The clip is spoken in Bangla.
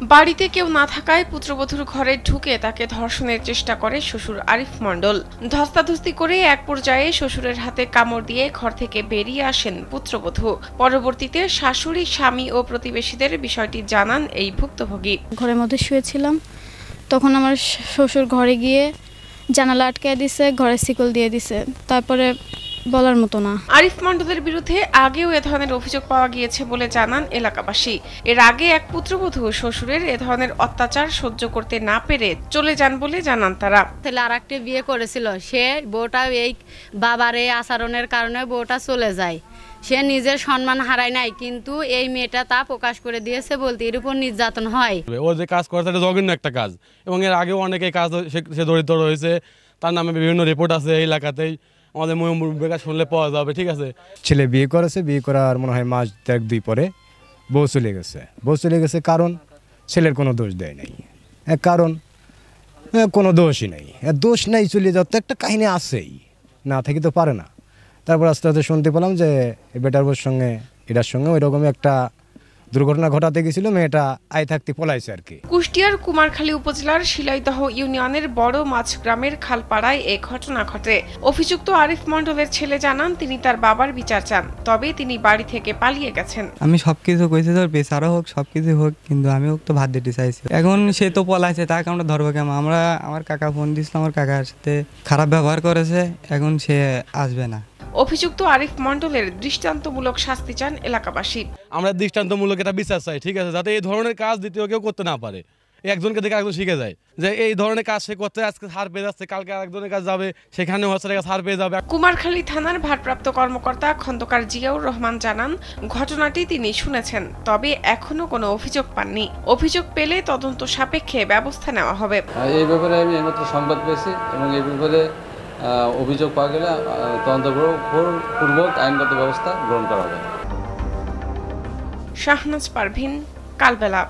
বাড়িতে কেউ না থাকায় পুত্রবধূর ঘরে ঢুকে তাকে ধর্ষণের চেষ্টা করে শ্বশুর আরিফ মণ্ডল। ধস্তাধস্তি করে এক পর্যায়ে শ্বশুরের হাতে কামড় দিয়ে ঘর থেকে বেরিয়ে আসেন পুত্রবধূ। পরবর্তীতে শাশুড়ি, স্বামী ও প্রতিবেশীদের বিষয়টি জানান এই ভুক্তভোগী। ঘরের মধ্যে শুয়েছিলাম, তখন আমার শ্বশুর ঘরে গিয়ে জানালা আটকে দিছে, ঘরে শিকল দিয়ে দিছে, তারপরে বলার মতো না। আরিফ মণ্ডলের বিরুদ্ধে আগেও এ ধরনের অভিযোগ পাওয়া গিয়েছে বলে জানান এলাকাবাসী। এর আগে এক পুত্রবধূ শ্বশুরের এ ধরনের অত্যাচার সহ্য করতে না পেরে চলে যান বলে জানান তারা। ছেলে আর একটা বিয়ে করেছিল, সে বউটা এই বাবার এই আচরণের কারণে বউটা চলে যায়। সে নিজের সম্মান হারায় নাই, কিন্তু এই মেয়েটা তা প্রকাশ করে দিয়েছে বলতে এর উপর নির্যাতন হয়। ও যে কাজ করে সেটা জঘন্য একটা কাজ, এবং এর আগেও অনেকে কাজ সে জড়িত রয়েছে। তার নামে বিভিন্ন রিপোর্ট আছে এই এলাকাতেই, আমাদের মুম্বের কাজ শুনলে পাওয়া যাবে। ঠিক আছে, ছেলে বিয়ে করেছে, বিয়ে করার মনে হয় মাস 1-2 পরে বউ চলে গেছে। কারণ ছেলের কোনো দোষ দেয় নাই, কারণ কোনো দোষই নেই, দোষ নাই, চলে যাওয়ার তো একটা কাহিনী আছেই, না থাকি তো পারে না। তারপর আস্তে আস্তে শুনতে পেলাম যে বেটার বউর সঙ্গে এটার সঙ্গে ওই রকমই একটা দুর্ঘটনা ঘটাতে গেছিল, মেয়েটা আয় থাকতে পলাইছে আর কি। কুষ্টিয়ার কুমারখালী উপজেলার শিলাইদহ ইউনিয়নের বড় মাছ গ্রামের খালপাড়ায় এ ঘটনা ঘটে। অভিযুক্ত আরিফ মণ্ডলের ছেলে জানান তিনি তার বাবার বিচার চান, তবে তিনি বাড়ি থেকে পালিয়ে গেছেন। আমি সবকিছু কইছি, তোর বেচারা হোক, সবকিছু হোক, কিন্তু আমি ওকে তো ভাত দিতে চাইছি। এখন সে তো পলাইছে, তাকে আমরা ধরবো কেমন? আমার কাকা ফোন দিয়েছিল, আমার কাকার সাথে খারাপ ব্যবহার করেছে, এখন সে আসবে না। অভিযুক্ত আরিফ মণ্ডলের দৃষ্টান্তমূলক শাস্তি চান এলাকাবাসী। আমরা দৃষ্টান্তমূলক একটা বিচার চাই, ঠিক আছে, যাতে এই ধরনের কাজ দ্বিতীয় কেউ করতে না পারে। একজনকে দেখে একজন শিখে যায় যে এই ধরনের কাজ সে করতে, আজকে ছাড় পেয়ে যাচ্ছে, কালকে আরেকজনের কাজ যাবে, সেখানেও হচ্ছে ছাড় পেয়ে যাবে। কুমারখালী থানার ভারপ্রাপ্ত কর্মকর্তা খন্দকার জিয়াউর রহমান জানান, ঘটনাটি তিনি শুনেছেন, তবে এখনো কোনো অভিযোগ পাননি। অভিযোগ পেলে তদন্ত সাপেক্ষে ব্যবস্থা নেওয়া হবে। এই ব্যাপারে আমি এইমাত্র সংবাদ পেয়েছি, এবং এই ব্যাপারে অভিযোগ পাওয়া গেলে তদন্তপূর্বক আইনগত ব্যবস্থা গ্রহণ করা হবে। শাহনাজ পারভিন, কালবেলা।